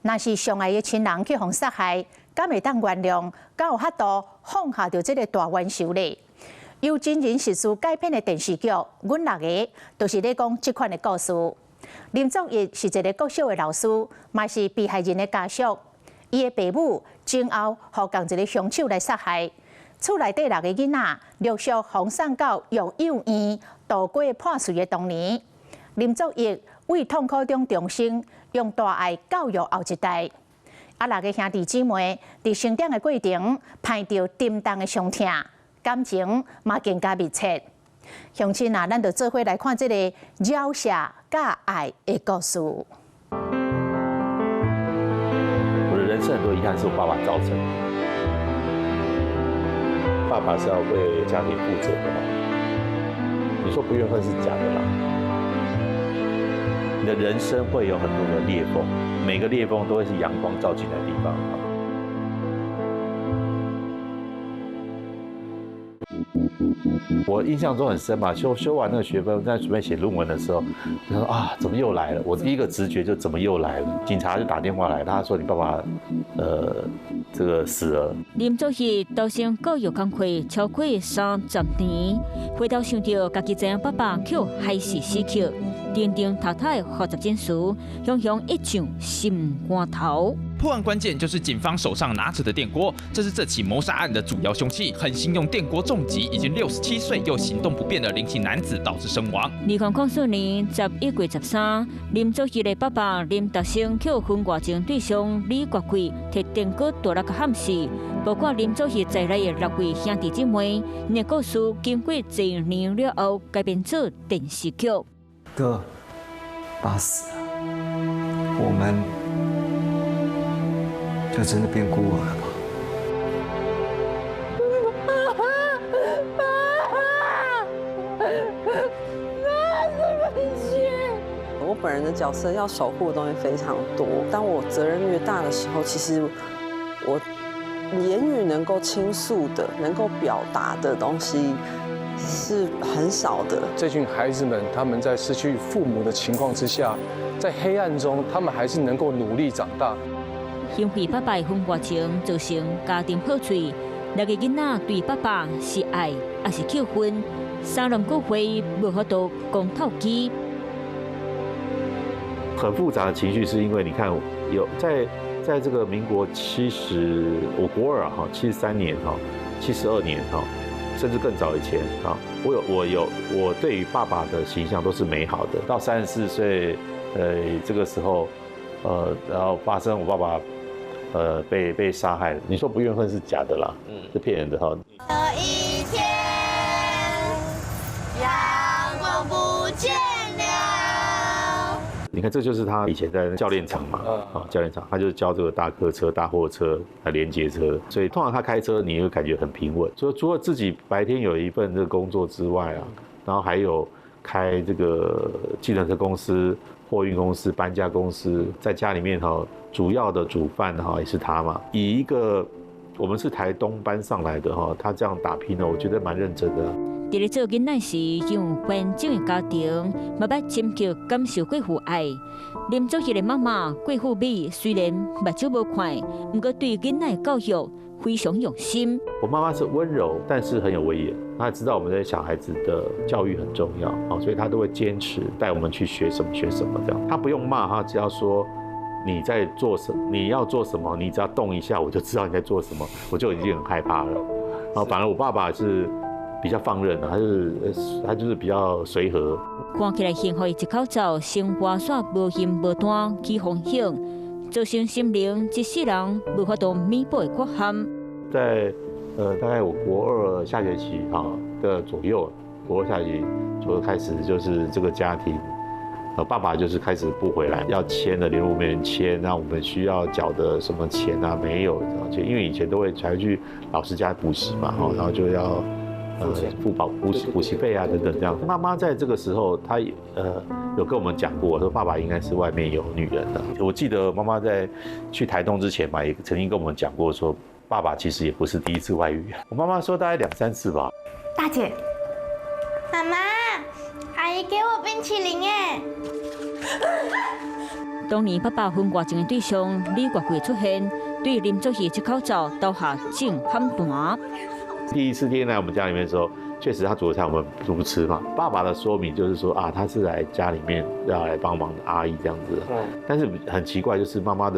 若是上爱的亲人去互杀害，敢会当原谅？敢有法度放下着这个大冤仇呢？由真人实事改编的电视剧《阮六个》，就是咧讲这款的故事。林作义是一个国小的老师，嘛是被害人的家属。伊的爸母前后互共一个凶手来杀害，厝内底6个囡仔陆续放送到育幼院度过破碎的童年。林作义为痛苦中重生，用大爱教育后一代。6个兄弟姊妹伫成长的过程，碰到沉重的伤痛，感情嘛更加密切。乡亲啊，咱就做伙来看这个饶赦甲爱的故事。我的人生很多遗憾是我爸爸造成的。爸爸是要为家庭负责的嘛？你说不怨恨是假的啦。你的人生会有很多的裂缝，每个裂缝都会是阳光照进来的地方。我印象中很深嘛，修完那个学分，在准备写论文的时候，就说啊，怎么又来了？我第一个直觉就怎么又来了？警察就打电话来，他说你爸爸，这个死了。林作义投身教育工会超过30年，回头想到家己知影爸爸却还是死去，定定太太的复杂件事，雄雄一场心肝头。破案关键就是警方手上拿着的电锅，这是这起谋杀案的主要凶器。狠心用电锅重击已经67岁又行动不便的林姓男子，导致身亡。2004年11月13日，林作义的爸爸林达生去婚外情对象李国贵摕电锅大力砍死，包括林作义在内的6位兄弟姐妹。因的故事经过多年了后改编做电视剧。哥，爸死了，我们就真的变孤儿了吗？我本人的角色要守护的东西非常多，当我责任越大的时候，其实我言语能够倾诉的、能够表达的东西是很少的。这群孩子们，他们在失去父母的情况之下，在黑暗中，他们还是能够努力长大。因为爸爸的婚外情造成家庭破碎，6个囡仔对爸爸是爱还是扣分，3任过会无法度讲透机。很复杂的情绪，是因为你看有在这个民国我国2哈73年哈72年哈，甚至更早以前啊，我对于爸爸的形象都是美好的。到34岁这个时候然后发生我爸爸被杀害了，你说不怨恨是假的啦，是骗人的哈。有一天，阳光不见了。你看，这就是他以前在教练场嘛，教练场，他就是教这个大客车、大货车、连接车，所以通常他开车，你会感觉很平稳。所以除了自己白天有一份这个工作之外啊，然后还有开这个计程车公司、货运公司、搬家公司，在家里面哈，主要的煮饭哈也是他嘛。以一个我们是台东搬上来的哈，他这样打拼呢，我觉得蛮认真的。伫咧做囡仔时，用完整的家庭，嘛要深刻感受贵妇爱。林作义的妈妈贵妇美虽然目睭无看，不过对囡仔的教育非常用心。我妈妈是温柔，但是很有威严。她知道我们这些小孩子的教育很重要，所以她都会坚持带我们去学什么学什么这样。她不用骂，她只要说你在做什么，你要做什么，你只要动一下，我就知道你在做什么，我就已经很害怕了。然后反而我爸爸是比较放任的，他就是比较随和。看起来幸福的一口罩，生活煞无形无端起风险，造成心灵一世人无法度弥补的缺陷。在大概我国2下学期的左右，国2下学期左右开始就是这个家庭，爸爸就是开始不回来，要签的联络没人签，那我们需要缴的什么钱啊没有，因为以前都会才去老师家补习嘛，然后就要付补习费啊等等这样。妈妈在这个时候，她有跟我们讲过，说爸爸应该是外面有女人的。我记得妈妈在去台东之前嘛，也曾经跟我们讲过，说爸爸其实也不是第一次外遇。我妈妈说大概2、3次吧。大姐，妈妈，阿姨给我冰淇淋耶！当年爸爸婚外情的对象李国贵出现，对林祖义这口罩投下震撼弹。第一次天天来我们家里面的时候，确实他煮的菜我们都不吃嘛。爸爸的说明就是说啊，他是来家里面要来帮忙的阿姨这样子。但是很奇怪，就是妈妈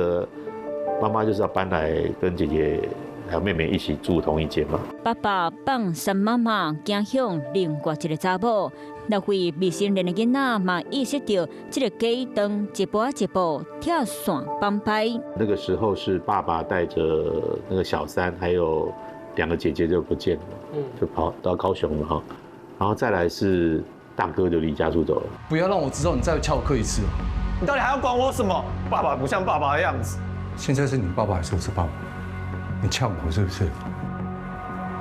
就是要搬来跟姐姐还有妹妹一起住同一间嘛。爸爸放三妈妈惊向另外一个查某，6岁未成年的囡仔嘛意识到这个家当一步一步跳线崩败。那个时候是爸爸带着那个小三还有2个姐姐就不见了，就跑到高雄了哈。然后再来是大哥就离家出走了。不要让我知道你再翘课一次哦！你到底还要管我什么？爸爸不像爸爸的样子。现在是你爸爸还是我是爸爸？你呛我是不是？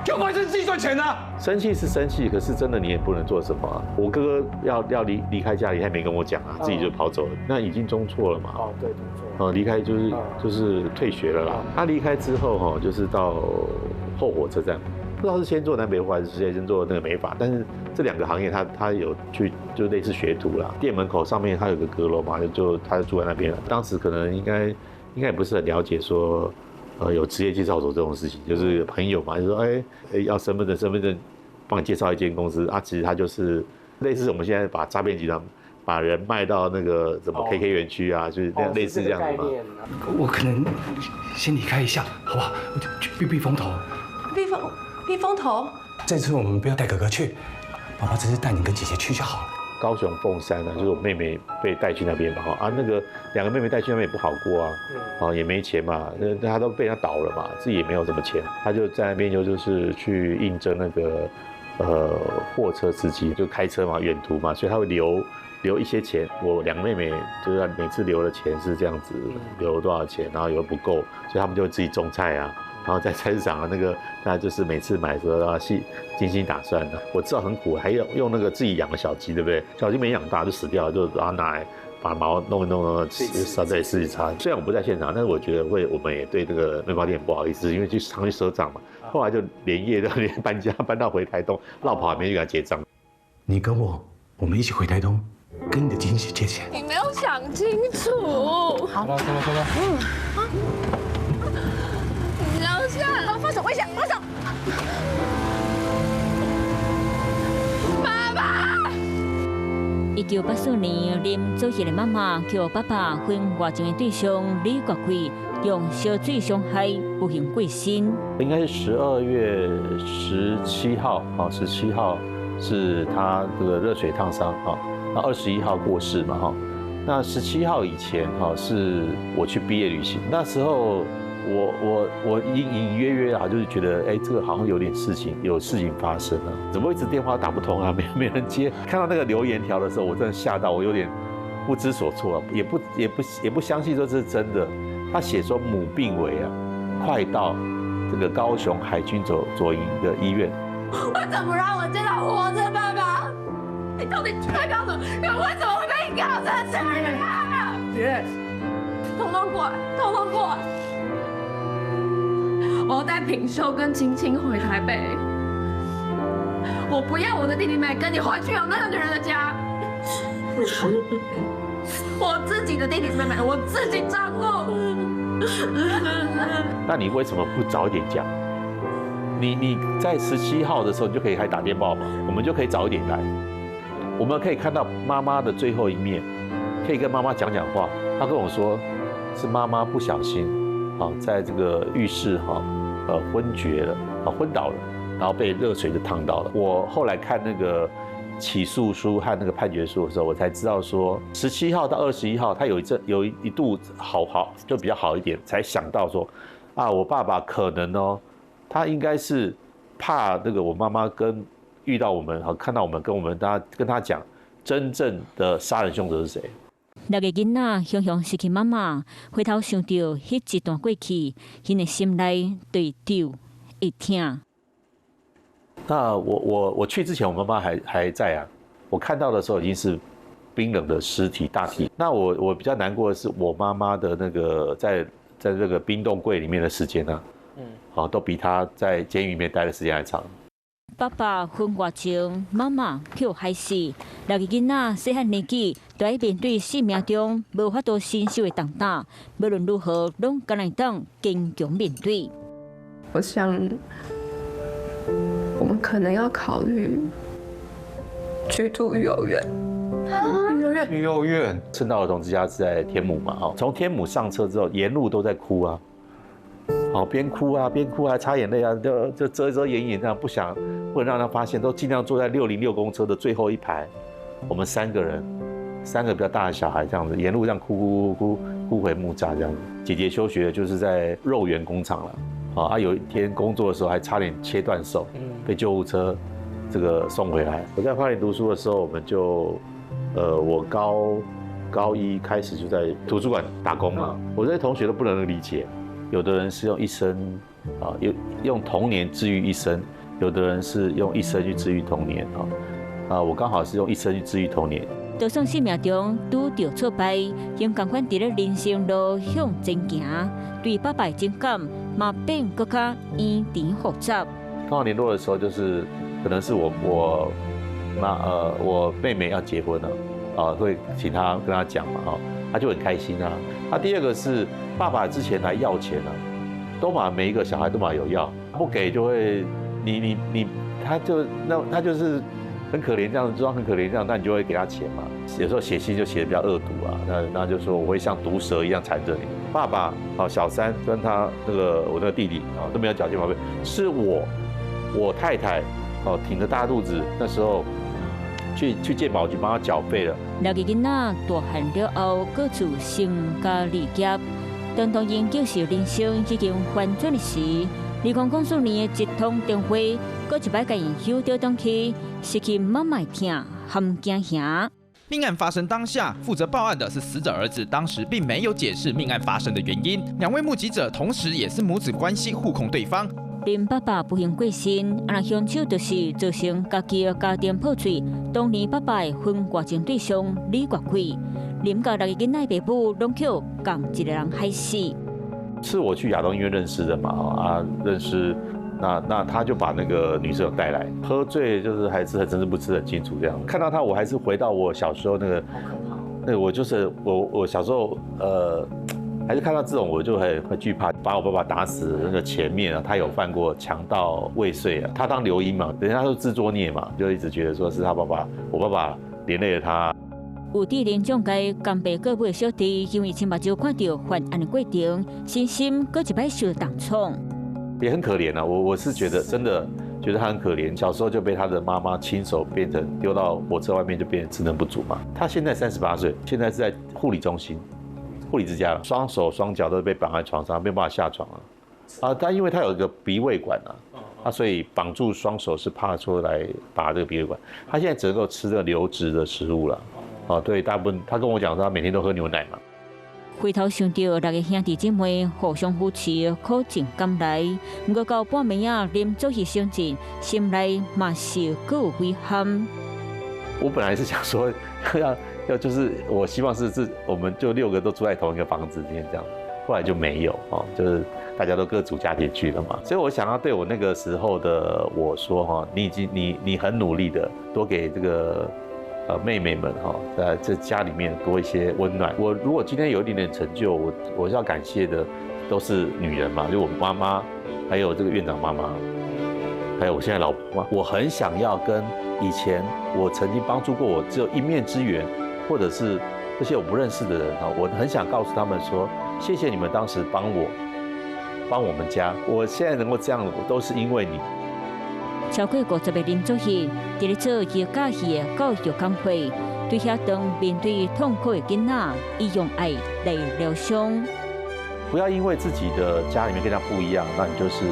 要不然是自己赚钱啊！生气是生气，可是真的你也不能做什么啊。我哥哥要离开家里，他也没跟我讲啊，自己就跑走了。那已经中辍了嘛？哦，对，中辍。离开就是退学了啦。他离开之后哈，就是到后火车站，不知道是先做南北货还是先做那个美发，但是这2个行业他有去就类似学徒啦。店门口上面他有个阁楼嘛，他就住在那边了。当时可能应该也不是很了解说。有职业介绍所这种事情，就是朋友嘛，就说要身份证，帮你介绍一间公司啊。其实他就是类似我们现在把诈骗集团把人卖到那个什么 KK 园区啊，就是那样类似这样子嘛。我可能先离开一下，好不好？我就去避风头。避风头？这次我们不要带哥哥去，爸爸只是带你跟姐姐去就好了。高雄凤山啊，就是我妹妹被带去那边嘛，那个2个妹妹带去那边也不好过啊，也没钱嘛，她都被他倒了嘛，自己也没有什么钱，他就在那边就是去应征那个货车司机，就开车嘛，远途嘛，所以他会留一些钱。我2个妹妹就是每次留的钱是这样子，留多少钱，然后有不够，所以他们就会自己种菜啊。然后在菜市场啊，那就是每次买的时候要精心打算的。我知道很苦，还要用那个自己养的小鸡，对不对？小鸡没养大就死掉了，就把它拿来把毛弄一弄，撒在自己擦。虽然我不在现场，但是我觉得我们也对这个面包店不好意思，因为常去赊账嘛。后来就连搬家搬到回台东，绕跑还没去给他结账。你跟我们一起回台东，跟你的经纪借钱。你没有想清楚。好了。留下来，放手，放手！爸爸！1984年，林祖义的妈妈叫爸爸婚外情的对象李国贵用烧水伤害不幸过身。应该是12月17号，17号是他这个热水烫伤那21号过世嘛那17号以前是我去毕业旅行，那时候。我隐隐约约就是觉得，这个好像有事情发生了，怎么一直电话打不通啊，没人接。看到那个留言条的时候，我真的吓到，我有点不知所措，也不相信说这是真的。他写说母病危快到这个高雄海军左营的医院。为什么让我见到活着爸爸？你到底在干什么？你为什么会被你搞成这样？姐，统统过来！我要带品秀跟青青回台北。我不要我的弟弟妹跟你回去有那个女人的家。我自己的弟弟妹妹我自己照顾。那你为什么不早一点讲？你在17号的时候你就可以还打电报嘛，我们就可以早一点来，我们可以看到妈妈的最后一面，可以跟妈妈讲话。她跟我说是妈妈不小心。在这个浴室昏厥了，昏倒了，然后被热水就烫到了。我后来看那个起诉书和那个判决书的时候，我才知道说17号到21号，他有一度好就比较好一点，才想到说我爸爸可能他应该是怕那个我妈妈遇到我们看到我们跟他讲真正的杀人凶手是谁。6个囡仔雄雄失去妈妈，回头想到迄一段过去，因的心内对丢一痛。那我去之前，我妈妈还在啊。我看到的时候已经是冰冷的尸体大体。那我比较难过的是，我妈妈的那个在这个冰冻柜里面的时间呢，都比她在监狱里面待的时间还长。爸爸婚外情，妈妈去害死，6个囡仔细汉年纪，就要面对生命中无法度承受的重担，无论如何，拢敢来当坚强面对。我想，我们可能要考虑去读幼儿园。幼儿园，圣道儿童之家是在天母嘛，从天母上车之后，沿路都在哭啊。边哭啊，擦眼泪啊，就遮遮掩掩这样，不能让他发现，都尽量坐在606公车的最后一排。我们3个人，3个比较大的小孩这样子，沿路这样哭回木栅这样子。姐姐休学就是在肉圆工厂了，有一天工作的时候还差点切断手，被救护车这个送回来。我在花莲读书的时候，我们就，我高一开始就在图书馆打工嘛，我这些同学都不能理解。有的人是用一生用童年治愈一生，有的人是用一生去治愈童年我刚好是用一生去治愈童年。就算生命中拄到挫败，仍共款伫咧人生路向前行，对爸爸的情感嘛变更加圆甜复杂。刚好联络的时候，就是可能是我妹妹要结婚了会请他跟他讲嘛他就很开心啊。第二个是爸爸之前来要钱都把每一个小孩都有要，不给就会他就是很可怜这样子，装很可怜这样，那你就会给他钱嘛。有时候写信就写得比较恶毒那就说我会像毒蛇一样缠着你。爸爸小三跟他我那个弟弟都没有缴健保费，是我太太挺着大肚子那时候去健保局帮他缴费了。6个囡仔大汉了后，各自成家立业。当因接受人生已经反转的时，2004年的一通电话，搁一摆甲因休掉东去，失去妈妈的疼和惊吓。命案发生当下，负责报案的是死者儿子，当时并没有解释命案发生的原因。2位目击者同时也是母子关系互控对方。林爸爸不幸过身，凶手就是造成家己的家庭破碎。当年爸爸的婚外情对象李国贵，林甲6个囡仔的爸母拢去共一个人害死。是我去亚东医院认识的嘛认识，那他就把那个女生带来，喝醉就是还是很神志不清很清楚这样。看到他，我还是回到我小时候那个我就是我小时候还是看到这种我就很惧怕，把我爸爸打死那个前面他有犯过强盗未遂他当流英嘛，人家说自作孽嘛，就一直觉得说是他爸爸，我爸爸连累了他。有地连上街干爸过尾的小弟，因为亲目睭看到犯案的过程，身心搁一摆受重创，也很可怜我是觉得真的觉得他很可怜，小时候就被他的妈妈亲手变成丢到火车外面，就变成智能不足嘛。他现在38岁，现在是在护理中心。护理之家了，双手双脚都被绑在床上，没有办法下床了。但因为他有一个鼻胃管所以绑住双手是怕说来拔这个鼻胃管。他现在只能够吃这个流质的食物了。对，大部分他跟我讲说他每天都喝牛奶嘛。回头想到6个兄弟姐妹互相扶持，苦尽甘来，不过到半暝啊，临走去生前，心内嘛是各有遗憾。我本来是想说要就是我希望是我们就6个都住在同一个房子里面这样，后来就没有就是大家都各组家庭去了嘛。所以我想要对我那个时候的我说你很努力的多给这个妹妹们在这家里面多一些温暖。我如果今天有一点点成就，我要感谢的都是女人嘛，就我妈妈，还有这个院长妈妈，还有我现在老婆。我很想要跟以前我曾经帮助过我只有一面之缘，或者是这些我不认识的人我很想告诉他们说，谢谢你们当时帮我们家，我现在能够这样，都是因为你。超过50个临终日，伫咧做叶家戏的教育工会，对遐当面对痛苦的囡仔，以用爱来疗伤。不要因为自己的家里面跟他不一样，那你就是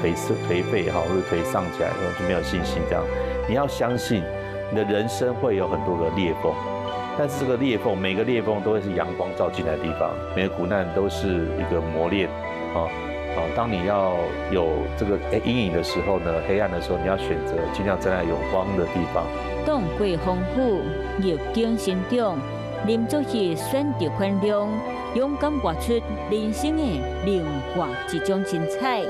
颓废或者颓丧起来，就没有信心这样。你要相信，你的人生会有很多个裂缝，但是这个裂缝，每个裂缝都会是阳光照进来的地方，每个苦难都是一个磨练当你要有这个阴影的时候呢，黑暗的时候，你要选择尽量站在有光的地方。挡过风雨，逆境成长，临终日选择宽容，勇敢活出人生的另外一种精彩。